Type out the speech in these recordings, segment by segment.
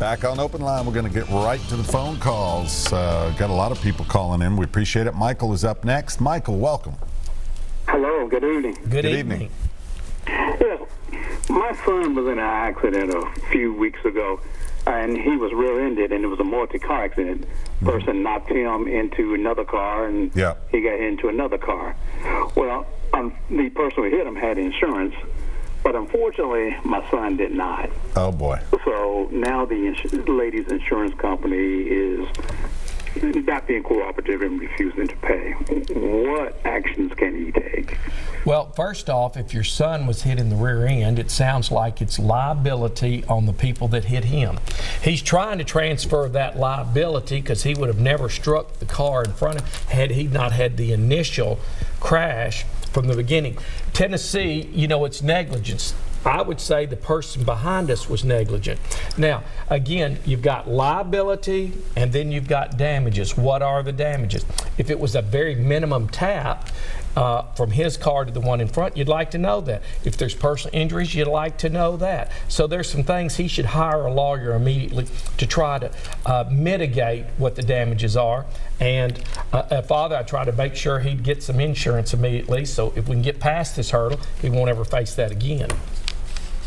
Back on Open Line, we're going to get right to the phone calls. Got a lot of people calling in. We appreciate it. Michael is up next. Michael, welcome. Hello, good evening. Good evening. Yes, my son was in an accident a few weeks ago, and he was rear-ended, and it was a multi-car accident. Person knocked him into another car, and he got into another car. Well, the person who hit him had insurance, but unfortunately, my son did not. Oh, boy. So now the lady's insurance company is not being cooperative and refusing to pay. What actions can he take? Well, first off, if your son was hit in the rear end, it sounds like it's liability on the people that hit him. He's trying to transfer that liability because he would have never struck the car in front of him had he not had the initial crash from the beginning. Tennessee, you know, it's negligence. I would say the person behind us was negligent. Now, again, you've got liability and then you've got damages. What are the damages? If it was a very minimum tap from his car to the one in front, you'd like to know that. If there's personal injuries, you'd like to know that. So there's some things he should hire a lawyer immediately to try to mitigate what the damages are. And father, I try to make sure he'd get some insurance immediately, so if we can get past this hurdle, he won't ever face that again.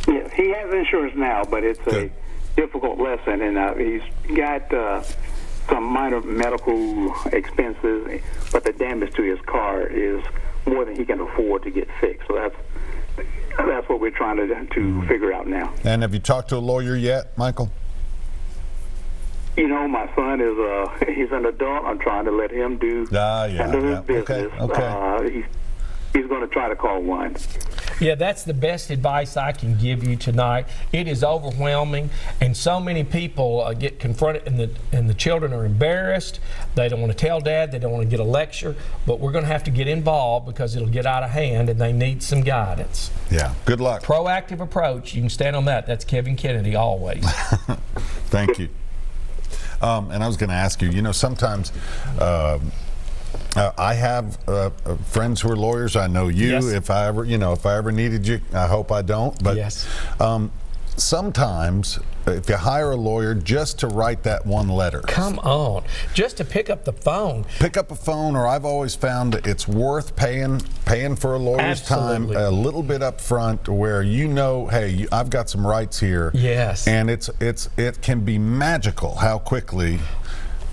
Yeah, he has insurance now, but it's a difficult lesson, and he's got some minor medical expenses, but the damage to his car is more than he can afford to get fixed. So that's what we're trying to figure out now. And have you talked to a lawyer yet, Michael? You know, my son is he's an adult. I'm trying to let him handle his business. Okay. He's going to try to call one. Yeah, that's the best advice I can give you tonight. It is overwhelming, and so many people get confronted, and the children are embarrassed. They don't want to tell dad. They don't want to get a lecture. But we're going to have to get involved because it'll get out of hand, and they need some guidance. Yeah. Good luck. Proactive approach. You can stand on that. That's Kevin Kennedy always. Thank you. And I was going to ask you. You know, sometimes. I have friends who are lawyers. I know you. Yes. If I ever needed you, I hope I don't. But yes. Sometimes, if you hire a lawyer just to write that one letter. Come on, just to pick up the phone. Pick up a phone, or I've always found that it's worth paying for a lawyer's time a little bit up front, where you know, hey, I've got some rights here. Yes. And it can be magical how quickly.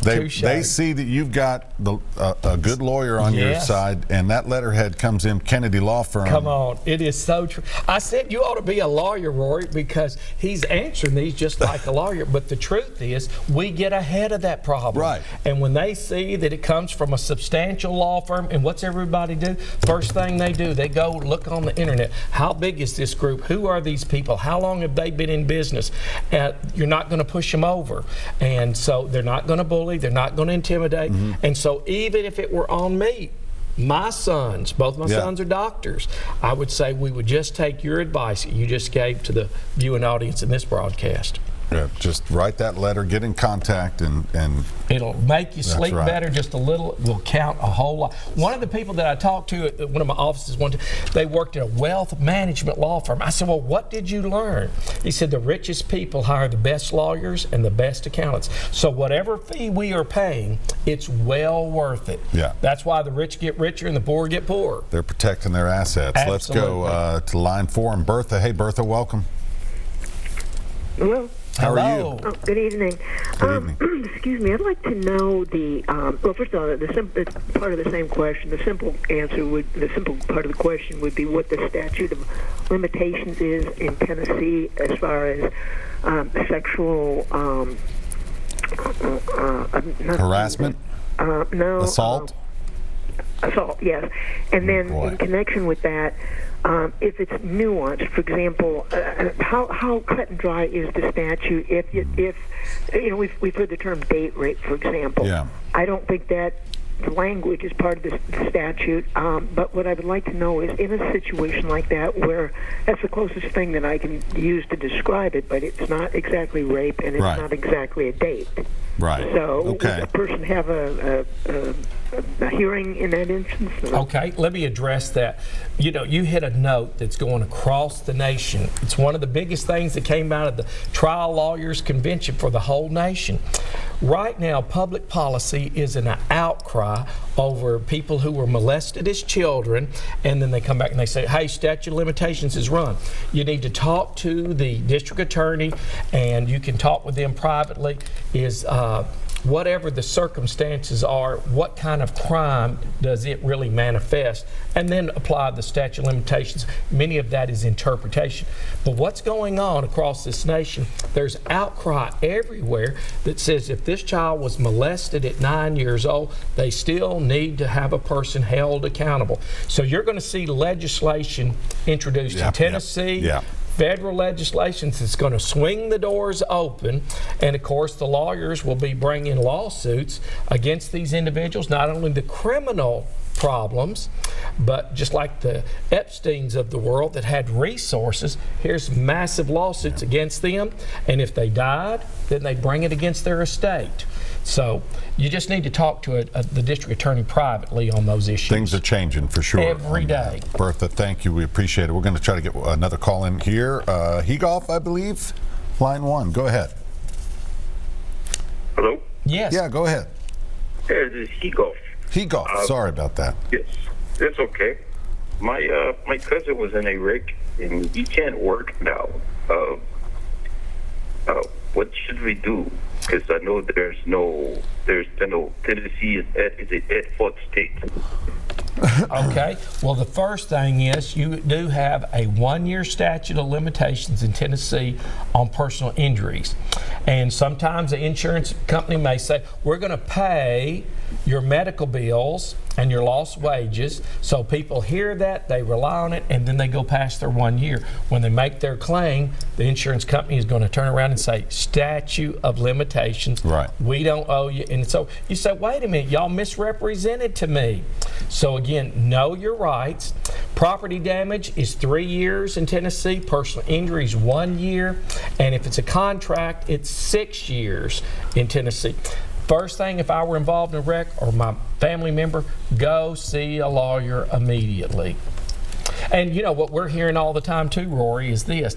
They see that you've got a good lawyer on your side, and that letterhead comes in, Kennedy Law Firm. Come on, it is so true. I said you ought to be a lawyer, Rory, because he's answering these just like a lawyer. But the truth is, we get ahead of that problem. Right. And when they see that it comes from a substantial law firm, and what's everybody do? First thing they do, they go look on the internet. How big is this group? Who are these people? How long have they been in business? You're not going to push them over. And so they're not going to bully. They're not going to intimidate. And so even if it were on me, my sons, both my sons are doctors, I would say we would just take your advice that you just gave to the viewing audience in this broadcast. Yeah, just write that letter, get in contact, and it'll make you sleep better just a little. It will count a whole lot. One of the people that I talked to at one of my offices one time, they worked at a wealth management law firm. I said, well, what did you learn? He said, the richest people hire the best lawyers and the best accountants. So whatever fee we are paying, it's well worth it. Yeah. That's why the rich get richer and the poor get poorer. They're protecting their assets. Absolutely. Let's go to line 4 and Bertha. Hey, Bertha, welcome. Hello. How are you? Oh, good evening. Good evening. Excuse me. I'd like to know the. Well, first of all, it's part of the same question. The simple part of the question would be what the statute of limitations is in Tennessee as far as sexual harassment. No. Assault. Assault. Yes. And then in connection with that. If it's nuanced, for example, how cut and dry is the statute? If you know, we've heard the term date rape, for example. Yeah. I don't think that the language is part of the statute. But what I would like to know is, in a situation like that, where that's the closest thing that I can use to describe it, but it's not exactly rape and it's not exactly a date. Right. So okay. Does a person have a a hearing in that instance? Okay, let me address that. You know, you hit a note that's going across the nation. It's one of the biggest things that came out of the Trial Lawyers Convention for the whole nation. Right now, public policy is an outcry over people who were molested as children, and then they come back and they say, hey, statute of limitations is run. You need to talk to the district attorney, and you can talk with them privately, whatever the circumstances are, what kind of crime does it really manifest, and then apply the statute of limitations. Many of that is interpretation. But what's going on across this nation, there's outcry everywhere that says if this child was molested at 9 years old, they still need to have a person held accountable. So you're going to see legislation introduced in Tennessee, federal legislation that's going to swing the doors open, and of course the lawyers will be bringing lawsuits against these individuals, not only the criminal problems, but just like the Epsteins of the world that had resources, here's massive lawsuits against them, and if they died, then they bring it against their estate. So you just need to talk to the district attorney privately on those issues. Things are changing for sure. Every day. Bertha, thank you. We appreciate it. We're going to try to get another call in here. Hegoff, I believe, line 1. Go ahead. Hello? Yes. Yeah, go ahead. Hey, this is Hegoff. Hegoff, sorry about that. Yes, that's okay. My cousin was in a wreck, and he can't work now. What should we do? Because I know there's no Tennessee is a default state. Okay. Well, the first thing is you do have a 1-year statute of limitations in Tennessee on personal injuries. And sometimes the insurance company may say, we're going to pay your medical bills and your lost wages. So people hear that, they rely on it, and then they go past their 1 year. When they make their claim, the insurance company is going to turn around and say, statute of limitations. Right. We don't owe you. And so you say, wait a minute, y'all misrepresented to me. So again, know your rights. Property damage is 3 years in Tennessee. Personal injury is 1 year. And if it's a contract, it's 6 years in Tennessee. First thing, if I were involved in a wreck or my family member, go see a lawyer immediately. And you know what we're hearing all the time too, Rory, is this.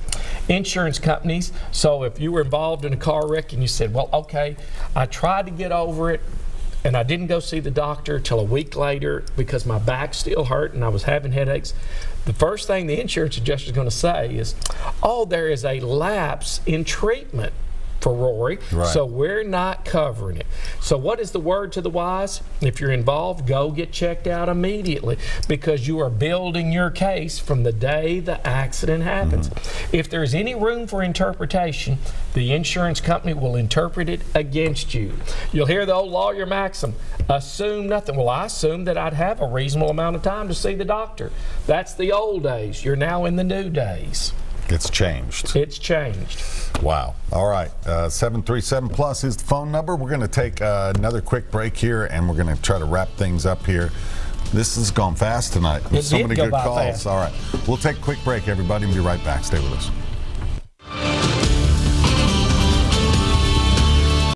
Insurance companies, so if you were involved in a car wreck and you said, well, okay, I tried to get over it and I didn't go see the doctor till a week later because my back still hurt and I was having headaches. The first thing the insurance adjuster is going to say is, oh, there is a lapse in treatment for Rory, so we're not covering it. So what is the word to the wise? If you're involved, go get checked out immediately because you are building your case from the day the accident happens. If there's any room for interpretation, the insurance company will interpret it against you. You'll hear the old lawyer maxim, assume nothing. Well, I assumed that I'd have a reasonable amount of time to see the doctor. That's the old days. You're now in the new days. It's changed. It's changed. Wow. All right. 737 plus is the phone number. We're going to take another quick break here, and we're going to try to wrap things up here. This has gone fast tonight. It so did many go good by calls. fast. All right. We'll take a quick break, everybody, and be right back. Stay with us.